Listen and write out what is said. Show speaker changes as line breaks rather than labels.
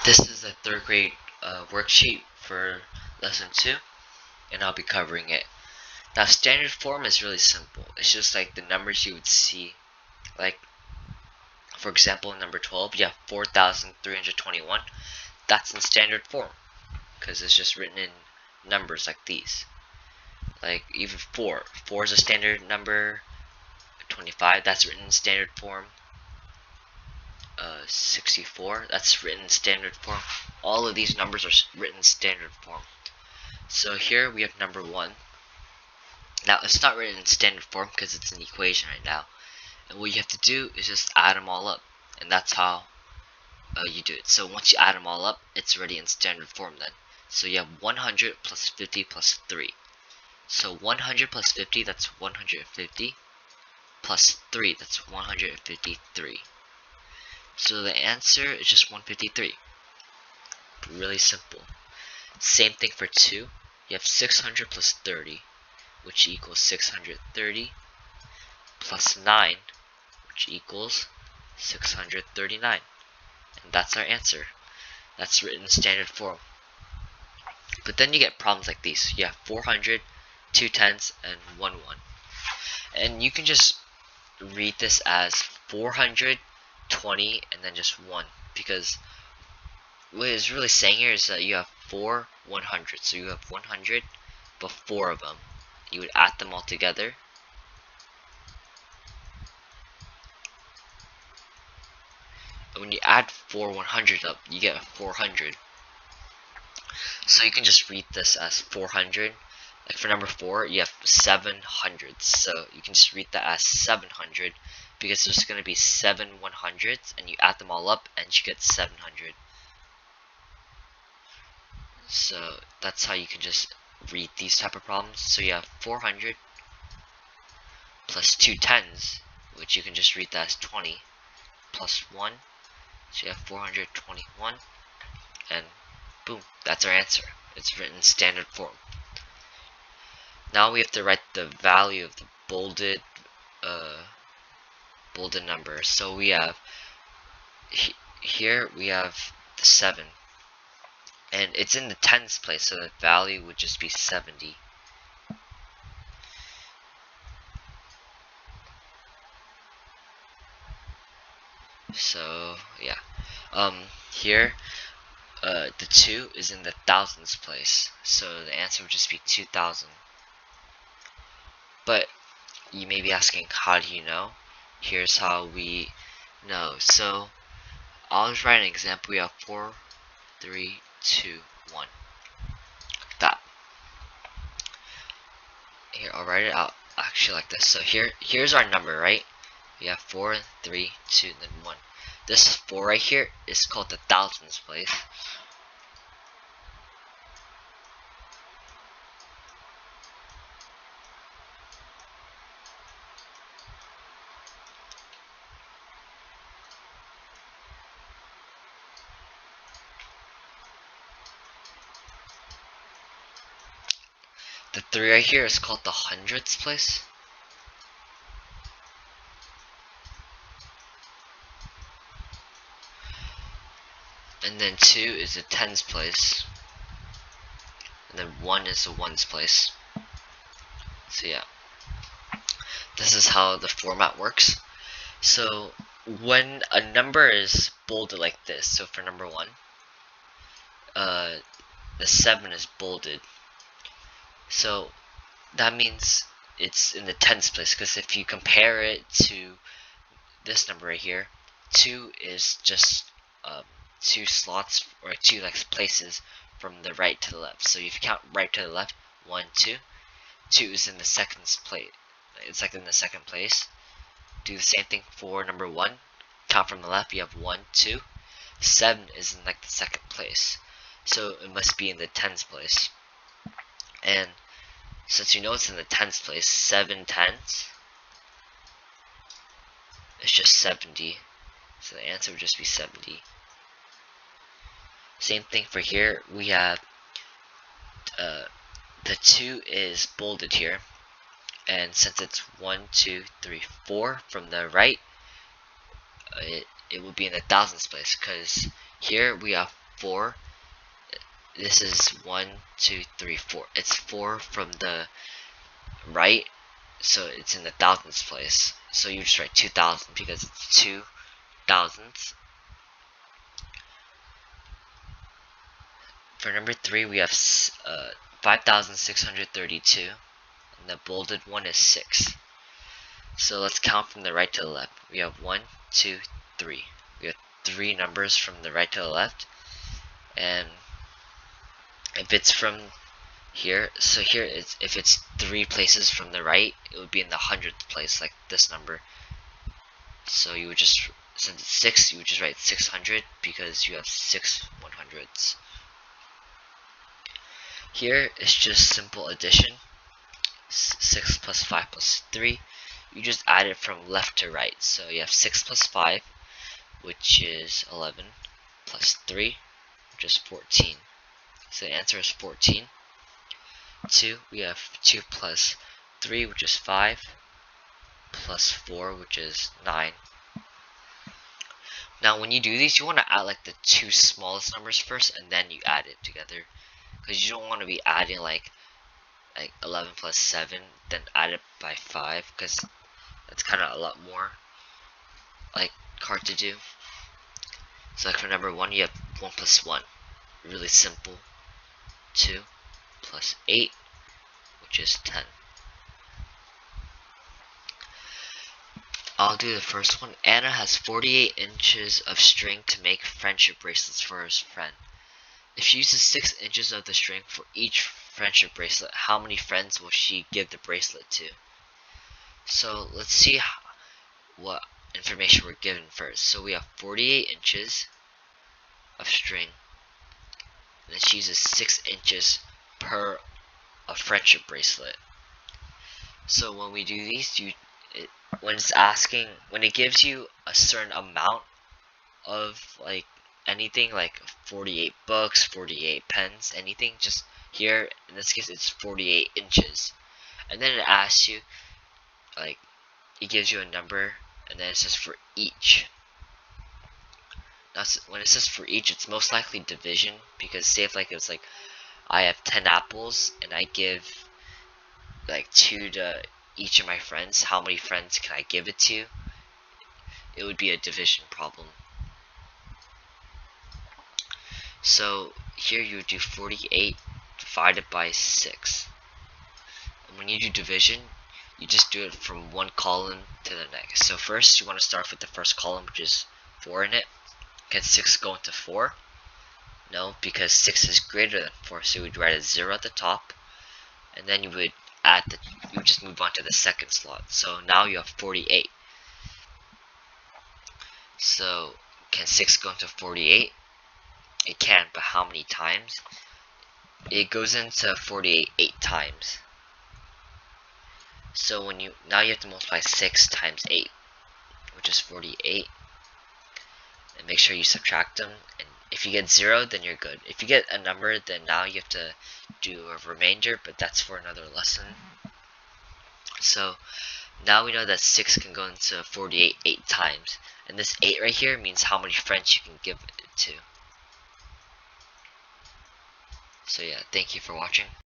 This is the third grade worksheet for lesson 2, and I'll be covering it. Now, standard form is really simple. It's just like the numbers you would see. Like, for example, number 12, you have 4,321. That's in standard form, because it's just written in numbers like these. Like, even 4. 4 is a standard number. 25, that's written in standard form. 64, that's written in standard form. All of these numbers are written in standard form. So here we have number 1. Now it's not written in standard form because it's an equation right now. And what you have to do is just add them all up. And that's how you do it. So once you add them all up, it's already in standard form then. So you have 100 plus 50 plus 3. So 100 plus 50, that's 150. Plus 3, that's 153. So the answer is just 153. Really simple. Same thing for 2. You have 600 plus 30, which equals 630, plus 9, which equals 639. And that's our answer. That's written in standard form. But then you get problems like these. You have 400, 2 tens, and 1 1. And you can just read this as 420 and then just 1. Because what it's really saying here is that you have 4 100. So you have 100, but 4 of them. You would add them all together. And when you add 4 100 up, you get 400. So you can just read this as 400. Like for number 4, you have 700. So you can just read that as 700 because there's going to be 7 100s, and you add them all up and you get 700. So that's how you can just read these type of problems. So you have 400 plus 2 tens, which you can just read that as 20, plus 1. So you have 421, and boom, that's our answer. It's written in standard form. Now we have to write the value of the bolded number. So we have here we have the 7, and it's in the tens place, so the value would just be 70. So yeah, here the 2 is in the thousands place, so the answer would just be 2,000. But you may be asking, how do you know? Here's how we know. So I'll just write an example. We have 4, 3, 2, 1. Like that. Here, I'll write it out actually like this. So here's our number, right? We have 4, 3, 2, and then 1. This 4 right here is called the thousands place. The 3 right here is called the hundreds place. And then 2 is the tens place. And then 1 is the ones place. So yeah, this is how the format works. So when a number is bolded like this, so for number 1, the 7 is bolded. So that means it's in the tens place, because if you compare it to this number right here, 2 is just 2 slots, or 2 like places from the right to the left. So if you count right to the left, 1, 2, 2 is in the second place. It's like in the second place. Do the same thing for number 1. Count from the left, you have 1, 2. 7 is in like the second place. So it must be in the tens place. And since you know it's in the tens place, 7 tens, it's just 70. So the answer would just be 70. Same thing for here. We have the 2 is bolded here. And since it's 1, 2, 3, 4 from the right, it would be in the thousands place, because here we have 4. This is 1, 2, 3, 4. It's 4 from the right, so it's in the thousandths place. So you just write 2000 because it's 2 thousandths. For number 3, we have 5,632, and the bolded one is 6. So let's count from the right to the left. We have 1, 2, 3. We have 3 numbers from the right to the left, and if it's from here, so here it's, if it's 3 places from the right, it would be in the 100th place, like this number. So you would just, since it's 6, you would just write 600 because you have 6 100ths. Here is just simple addition. 6 plus 5 plus 3. You just add it from left to right. So you have 6 plus 5, which is 11, plus 3, which is 14. So the answer is 14. 2, we have 2 plus 3, which is 5, plus 4, which is 9. Now when you do these, you want to add like the 2 smallest numbers first, and then you add it together, because you don't want to be adding like 11 plus 7, then add it by 5, because that's kind of a lot more like hard to do. So like for number 1, you have 1 plus 1, really simple. 2 plus 8, which is 10. I'll do the first one. Anna has 48 inches of string to make friendship bracelets for his friend. If she uses 6 inches of the string for each friendship bracelet, how many friends will she give the bracelet to? So let's see what information we're given first. So we have 48 inches of string, and then she uses 6 inches per a friendship bracelet. So when we do these, when it gives you a certain amount of like anything, like 48 books, 48 pens, anything, just here in this case it's 48 inches, and then it asks you, like, it gives you a number, and then it says for each. Now when it says for each, it's most likely division, because say if like it's like I have 10 apples and I give like 2 to each of my friends, how many friends can I give it to? It would be a division problem. So here you would do 48 divided by 6. And when you do division, you just do it from one column to the next. So first you want to start with the first column, which is 4 in it. Can 6 go into 4? No, because 6 is greater than 4, so you would write a 0 at the top, and then you would just move on to the second slot. So now you have 48. So can 6 go into 48? It can, but how many times? It goes into 48 8 times. So now you have to multiply 6 times 8, which is 48, and make sure you subtract them, and if you get 0, then you're good. If you get a number, then now you have to do a remainder, but that's for another lesson. So now we know that 6 can go into 48 8 times, and this 8 right here means how many friends you can give it to. So yeah, thank you for watching.